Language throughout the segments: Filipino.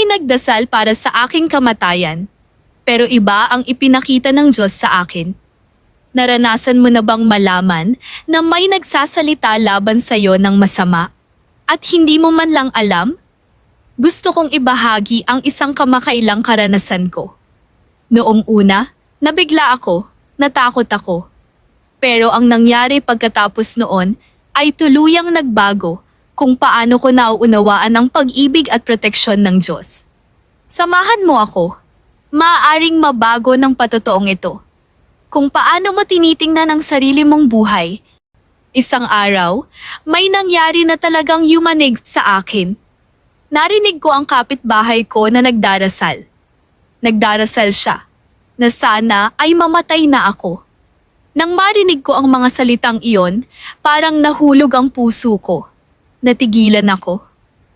nagdasal para sa aking kamatayan, pero iba ang ipinakita ng Diyos sa akin. Naranasan mo na bang malaman na may nagsasalita laban sa iyo ng masama at hindi mo man lang alam? Gusto kong ibahagi ang isang kamakailang karanasan ko. Noong una, nabigla ako, natakot ako. Pero ang nangyari pagkatapos noon ay tuluyang nagbago kung paano ko nauunawaan ang pag-ibig at proteksyon ng Diyos. Samahan mo ako. Maaaring mabago ng patotoong ito. Kung paano mo tinitingnan ang sarili mong buhay. Isang araw, may nangyari na talagang yumanig sa akin. Narinig ko ang kapitbahay ko na nagdarasal. Nagdarasal siya na sana ay mamatay na ako. Nang marinig ko ang mga salitang iyon, parang nahulog ang puso ko. Natigilan ako.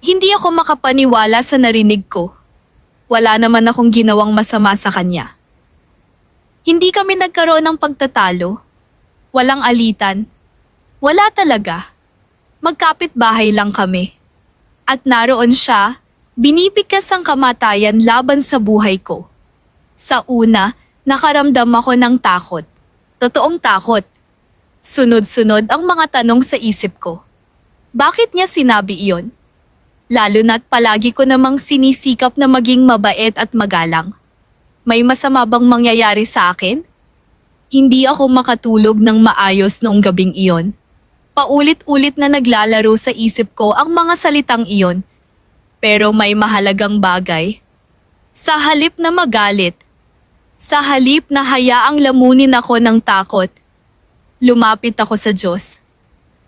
Hindi ako makapaniwala sa narinig ko. Wala naman akong ginawang masama sa kanya. Hindi kami nagkaroon ng pagtatalo. Walang alitan. Wala talaga. Magkapit-bahay lang kami. At naroon siya, binipikas ang kamatayan laban sa buhay ko. Sa una, nakaramdam ako ng takot. Totoong takot. Sunod-sunod ang mga tanong sa isip ko. Bakit niya sinabi iyon? Lalo na't palagi ko namang sinisikap na maging mabait at magalang. May masama bang mangyayari sa akin? Hindi ako makatulog ng maayos noong gabing iyon. Paulit-ulit na naglalaro sa isip ko ang mga salitang iyon. Pero may mahalagang bagay. Sa halip na magalit, sa halip na hayaang lamunin ako ng takot, lumapit ako sa Diyos.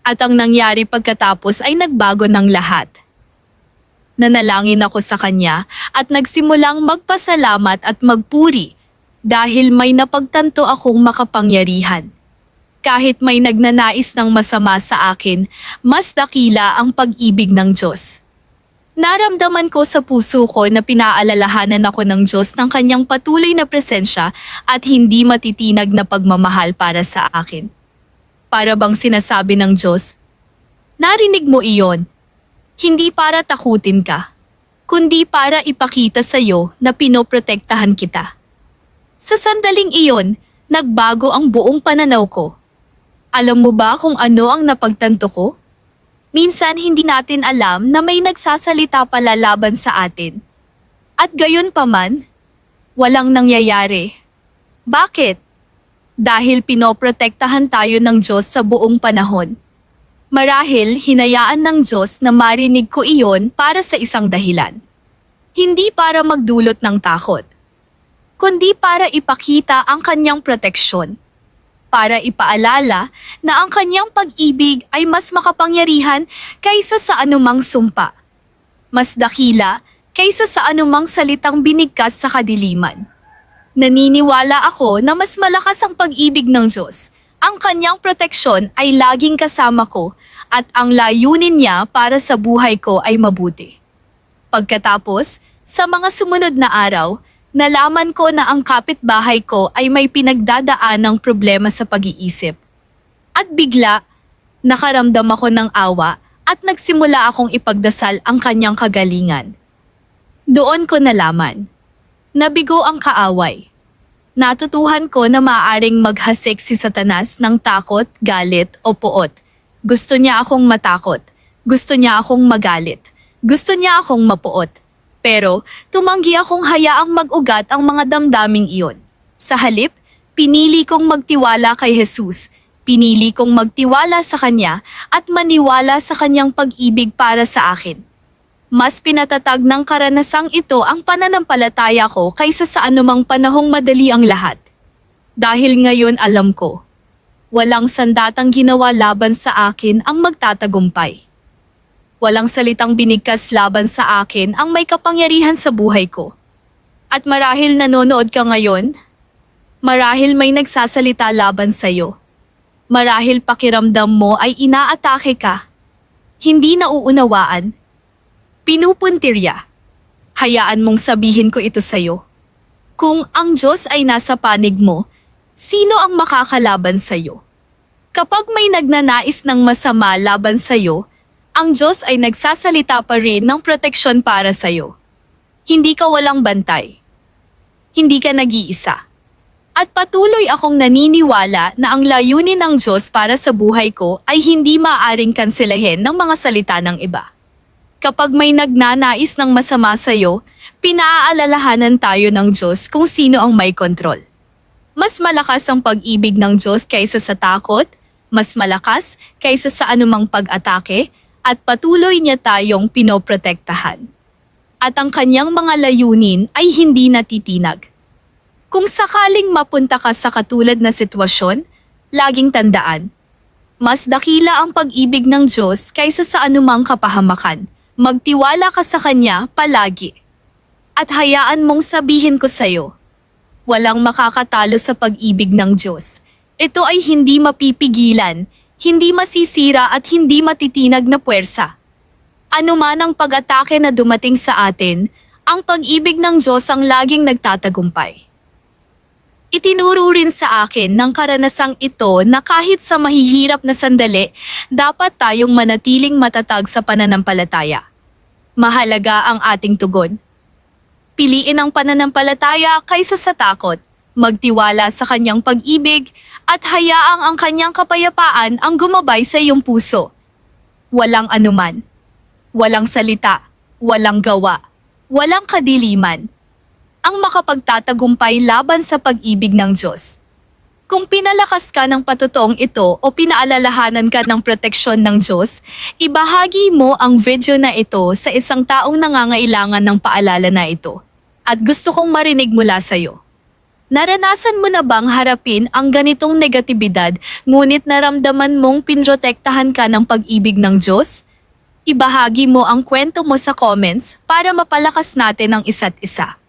At ang nangyari pagkatapos ay nagbago ng lahat. Nanalangin ako sa Kanya at nagsimulang magpasalamat at magpuri dahil may napagtanto akong makapangyarihan. Kahit may nagnanais ng masama sa akin, mas dakila ang pag-ibig ng Diyos. Naramdaman ko sa puso ko na pinaalalahanan ako ng Diyos ng Kanyang patuloy na presensya at hindi matitinag na pagmamahal para sa akin. Para bang sinasabi ng Diyos, narinig mo iyon, hindi para takutin ka, kundi para ipakita sa iyo na pinoprotektahan kita. Sa sandaling iyon, nagbago ang buong pananaw ko. Alam mo ba kung ano ang napagtanto ko? Minsan hindi natin alam na may nagsasalita pala laban sa atin. At gayon pa man, walang nangyayari. Bakit? Dahil pinoprotektahan tayo ng Diyos sa buong panahon. Marahil hinayaan ng Diyos na marinig ko iyon para sa isang dahilan. Hindi para magdulot ng takot, kundi para ipakita ang Kanyang proteksyon. Para ipaalala na ang Kanyang pag-ibig ay mas makapangyarihan kaysa sa anumang sumpa. Mas dakila kaysa sa anumang salitang binigkas sa kadiliman. Naniniwala ako na mas malakas ang pag-ibig ng Diyos. Ang Kanyang proteksyon ay laging kasama ko at ang layunin niya para sa buhay ko ay mabuti. Pagkatapos, sa mga sumunod na araw, nalaman ko na ang kapitbahay ko ay may pinagdadaan ng problema sa pag-iisip. At bigla, nakaramdam ako ng awa at nagsimula akong ipagdasal ang kanyang kagalingan. Doon ko nalaman. Nabigo ang kaaway. Natutuhan ko na maaaring maghasik si Satanas ng takot, galit o puot. Gusto niya akong matakot. Gusto niya akong magalit. Gusto niya akong mapuot. Pero tumanggi akong hayaang mag-ugat ang mga damdaming iyon. Sa halip, pinili kong magtiwala kay Jesus. Pinili kong magtiwala sa Kanya at maniwala sa Kanyang pag-ibig para sa akin. Mas pinatatag ng karanasang ito ang pananampalataya ko kaysa sa anumang panahong madali ang lahat. Dahil ngayon alam ko, walang sandatang ginawa laban sa akin ang magtatagumpay. Walang salitang binigkas laban sa akin ang may kapangyarihan sa buhay ko. At marahil nanonood ka ngayon, marahil may nagsasalita laban sa iyo. Marahil pakiramdam mo ay inaatake ka. Hindi nauunawaan. Pinupuntirya. Hayaan mong sabihin ko ito sa iyo. Kung ang Diyos ay nasa panig mo, sino ang makakalaban sa iyo? Kapag may nagnanais ng masama laban sa iyo, ang Diyos ay nagsasalita pa rin ng proteksyon para sa iyo. Hindi ka walang bantay. Hindi ka nag-iisa. At patuloy akong naniniwala na ang layunin ng Diyos para sa buhay ko ay hindi maaaring kanselahin ng mga salita ng iba. Kapag may nagnanais ng masama sa'yo, pinaaalalahanan tayo ng Diyos kung sino ang may kontrol. Mas malakas ang pag-ibig ng Diyos kaysa sa takot, mas malakas kaysa sa anumang pag-atake, at patuloy niya tayong pinoprotektahan. At ang kanyang mga layunin ay hindi natitinag. Kung sakaling mapunta ka sa katulad na sitwasyon, laging tandaan, mas dakila ang pag-ibig ng Diyos kaysa sa anumang kapahamakan. Magtiwala ka sa Kanya palagi. At hayaan mong sabihin ko sa'yo, walang makakatalo sa pag-ibig ng Diyos. Ito ay hindi mapipigilan, hindi masisira at hindi matitinag na puwersa. Ano man ang pag-atake na dumating sa atin, ang pag-ibig ng Diyos ang laging nagtatagumpay. Itinuro rin sa akin ng karanasang ito na kahit sa mahihirap na sandali, dapat tayong manatiling matatag sa pananampalataya. Mahalaga ang ating tugon. Piliin ang pananampalataya kaysa sa takot, magtiwala sa kanyang pag-ibig, at hayaang ang kanyang kapayapaan ang gumabay sa iyong puso. Walang anuman, walang salita, walang gawa, walang kadiliman ang makapagtatagumpay laban sa pag-ibig ng Diyos. Kung pinalakas ka ng patotoong ito o pinaalalahanan ka ng proteksyon ng Diyos, ibahagi mo ang video na ito sa isang taong nangangailangan ng paalala na ito. At gusto kong marinig mula sa iyo. Naranasan mo na bang harapin ang ganitong negatibidad ngunit naramdaman mong pinrotektahan ka ng pag-ibig ng Diyos? Ibahagi mo ang kwento mo sa comments para mapalakas natin ang isa't isa.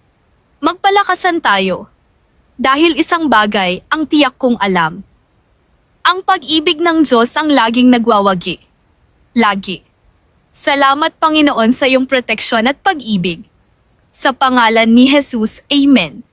Magpalakasan tayo. Dahil isang bagay ang tiyak kong alam. Ang pag-ibig ng Diyos ang laging nagwawagi. Lagi. Salamat Panginoon sa iyong proteksyon at pag-ibig. Sa pangalan ni Jesus, Amen.